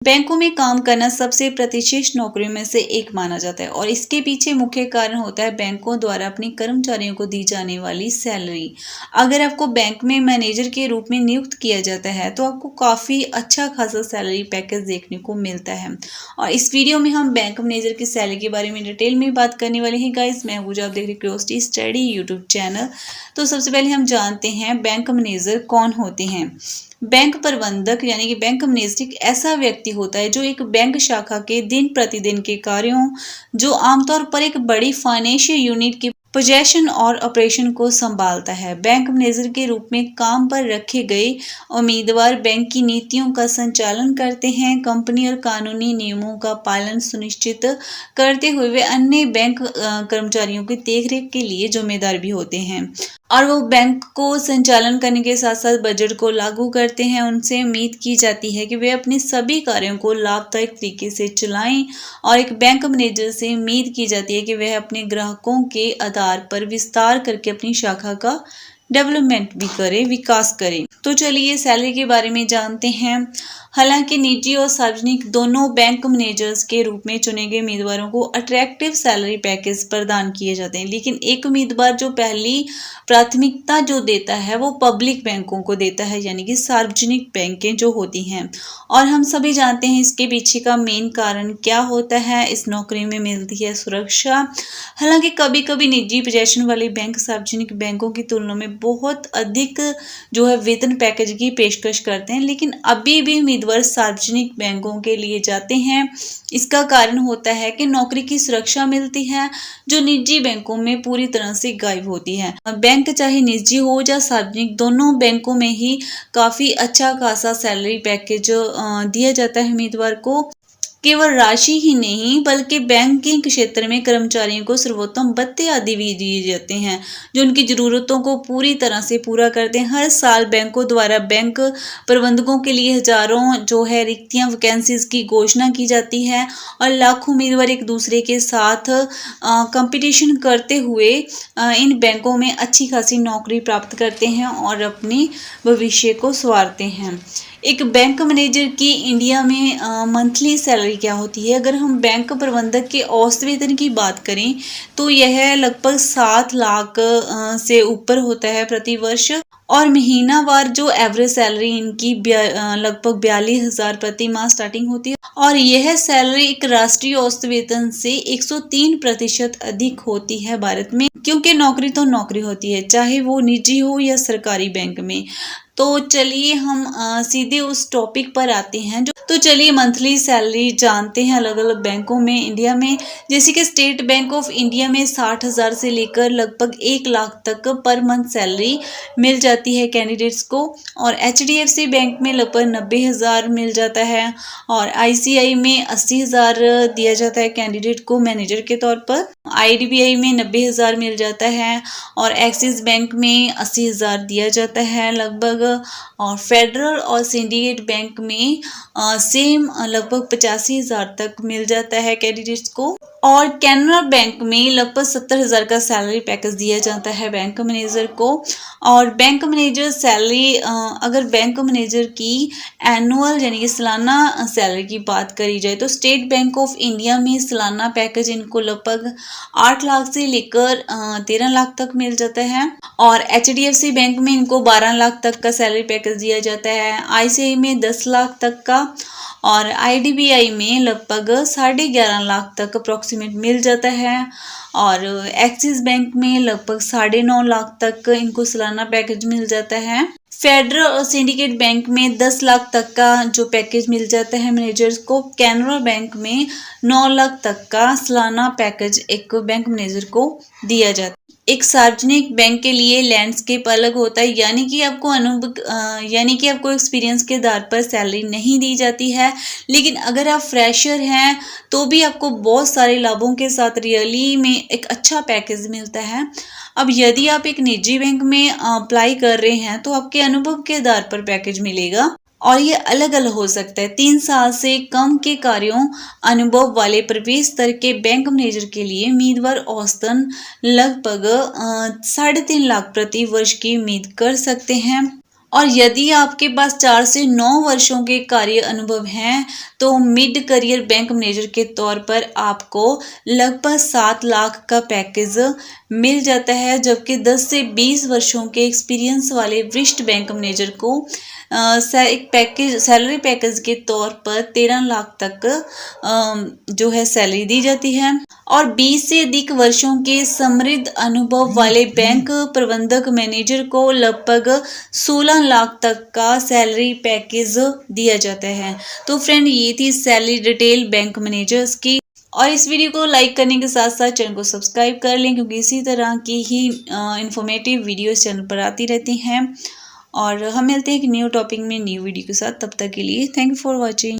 बैंकों में काम करना सबसे प्रतिष्ठित नौकरियों में से एक माना जाता है और इसके पीछे मुख्य कारण होता है बैंकों द्वारा अपने कर्मचारियों को दी जाने वाली सैलरी। अगर आपको बैंक में मैनेजर के रूप में नियुक्त किया जाता है तो आपको काफ़ी अच्छा खासा सैलरी पैकेज देखने को मिलता है। और इस वीडियो में हम बैंक मैनेजर की सैलरी के बारे में डिटेल में बात करने वाले हैं। गाइस, मैं हूं, आप देख रहे क्यूरियोसिटी स्टडी यूट्यूब चैनल। तो सबसे पहले हम जानते हैं बैंक मैनेजर कौन होते हैं। बैंक प्रबंधक यानी कि बैंक मैनेजर एक ऐसा व्यक्ति होता है जो एक बैंक शाखा के दिन प्रतिदिन के कार्यों, जो आमतौर पर एक बड़ी फाइनेंशियल यूनिट के पोजेशन और ऑपरेशन को संभालता है। बैंक मैनेजर के रूप में काम पर रखे गए उम्मीदवार बैंक की नीतियों का संचालन करते हैं, कंपनी और कानूनी नियमों का पालन सुनिश्चित करते हुए वे अन्य बैंक कर्मचारियों की देखरेख के लिए जिम्मेदार भी होते हैं और वो बैंक को संचालन करने के साथ साथ बजट को लागू करते हैं। उनसे उम्मीद की जाती है कि वे अपने सभी कार्यों को लाभदायक तरीके से चलाएं और एक बैंक मैनेजर से उम्मीद की जाती है कि वह अपने ग्राहकों के आधार पर विस्तार करके अपनी शाखा का डेवलपमेंट भी करे, विकास करे। तो चलिए सैलरी के बारे में जानते हैं। हालांकि निजी और सार्वजनिक दोनों बैंक मैनेजर्स के रूप में चुने गए उम्मीदवारों को अट्रैक्टिव सैलरी पैकेज प्रदान किए जाते हैं, लेकिन एक उम्मीदवार जो पहली प्राथमिकता जो देता है वो पब्लिक बैंकों को देता है, यानी कि सार्वजनिक बैंकें जो होती हैं। और हम सभी जानते हैं इसके पीछे का मेन कारण क्या होता है। इस नौकरी में मिलती है सुरक्षा। हालांकि कभी कभी निजी पोजीशन वाले बैंक सार्वजनिक बैंकों की तुलना में बहुत अधिक जो है वेतन पैकेज की पेशकश करते हैं, लेकिन अभी भी उम्मीदवार सार्वजनिक बैंकों के लिए जाते हैं। इसका कारण होता है कि नौकरी की सुरक्षा मिलती है जो निजी बैंकों में पूरी तरह से गायब होती है। बैंक चाहे निजी हो या सार्वजनिक, दोनों बैंकों में ही काफी अच्छा खासा सैलरी पैकेज दिया जाता है उम्मीदवार को। केवल राशि ही नहीं बल्कि बैंकिंग क्षेत्र में कर्मचारियों को सर्वोत्तम भत्ते आदि भी दिए जाते हैं जो उनकी जरूरतों को पूरी तरह से पूरा करते हैं। हर साल बैंकों द्वारा बैंक प्रबंधकों के लिए हजारों जो है रिक्तियां, वैकेंसीज की घोषणा की जाती है और लाखों उम्मीदवार एक दूसरे के साथ कंपटीशन करते हुए इन बैंकों में अच्छी खासी नौकरी प्राप्त करते हैं और अपने भविष्य को संवारते हैं। एक बैंक मैनेजर की इंडिया में मंथली सैलरी क्या होती है। अगर हम बैंक प्रबंधक के औसत वेतन की बात करें तो यह लगभग 7 लाख से ऊपर होता है प्रति वर्ष और महीनावार जो एवरेज सैलरी इनकी लगभग 42,000 प्रति माह स्टार्टिंग होती है और यह सैलरी एक राष्ट्रीय औसत वेतन से 103% अधिक होती है भारत में, क्योंकि नौकरी तो नौकरी होती है चाहे वो निजी हो या सरकारी बैंक में। तो चलिए हम सीधे उस टॉपिक पर आते हैं। तो चलिए मंथली सैलरी जानते हैं अलग अलग बैंकों में इंडिया में। जैसे कि स्टेट बैंक ऑफ इंडिया में 60,000 से लेकर लगभग 1 लाख तक पर मंथ सैलरी मिल जाती है कैंडिडेट्स को और HDFC बैंक में लगभग 90,000 मिल जाता है और ICI में 80,000 दिया जाता है कैंडिडेट को मैनेजर के तौर पर। IDBI में 90,000 मिल जाता है और एक्सिस बैंक में 80,000 दिया जाता है लगभग और फेडरल और सिंडिकेट बैंक में सेम लगभग 85,000 तक मिल जाता है कैंडिडेट्स को और कैनरा बैंक में लगभग 70,000 का सैलरी पैकेज दिया जाता है बैंक मैनेजर को। और बैंक मैनेजर सैलरी, अगर बैंक मैनेजर की एनुअल यानी कि सालाना सैलरी की बात करी जाए तो स्टेट बैंक ऑफ इंडिया में सालाना पैकेज इनको लगभग 8 लाख से लेकर 13 लाख तक मिल जाता है और HDFC बैंक में इनको 12 लाख तक का सैलरी पैकेज दिया जाता है, ICI में 10 लाख तक का और IDBI में लगभग 11.5 लाख तक अप्रोक्सीमेट मिल जाता है और एक्सिस बैंक में लगभग 9.5 लाख तक इनको सालाना पैकेज मिल जाता है। फेडरल और सिंडिकेट बैंक में 10 लाख तक का जो पैकेज मिल जाता है मैनेजर्स को। कैनरा बैंक में 9 लाख तक का सालाना पैकेज एक बैंक मैनेजर को दिया जाता है। एक सार्वजनिक बैंक के लिए लैंडस्केप अलग होता है, यानी कि आपको एक्सपीरियंस के आधार पर सैलरी नहीं दी जाती है, लेकिन अगर आप फ्रेशर हैं तो भी आपको बहुत सारे लाभों के साथ रियली में एक अच्छा पैकेज मिलता है। अब यदि आप एक निजी बैंक में अप्लाई कर रहे हैं तो आपके अनुभव के आधार पर पैकेज मिलेगा और ये अलग अलग हो सकता है। 3 साल से कम के कार्यों अनुभव वाले प्रवेश स्तर के बैंक मैनेजर के लिए उम्मीदवार औसतन लगभग 3.5 लाख प्रति वर्ष की उम्मीद कर सकते हैं और यदि आपके पास 4 से 9 वर्षों के कार्य अनुभव हैं तो मिड करियर बैंक मैनेजर के तौर पर आपको लगभग 7 लाख का पैकेज मिल जाता है, जबकि 10 से 20 वर्षों के एक्सपीरियंस वाले वरिष्ठ बैंक मैनेजर को एक पैकेज सैलरी पैकेज के तौर पर 13 लाख तक जो है सैलरी दी जाती है। और 20 से अधिक वर्षों के समृद्ध अनुभव वाले बैंक प्रबंधक मैनेजर को लगभग 16 लाख तक का सैलरी पैकेज दिया जाता है। तो फ्रेंड, ये थी सैलरी डिटेल बैंक मैनेजर्स की। और इस वीडियो को लाइक करने के साथ साथ चैनल को सब्सक्राइब कर लें, क्योंकि इसी तरह की ही इंफॉर्मेटिव वीडियोस चैनल पर आती रहती हैं। और हम मिलते हैं एक न्यू टॉपिक में न्यू वीडियो के साथ। तब तक के लिए थैंक यू फॉर वॉचिंग।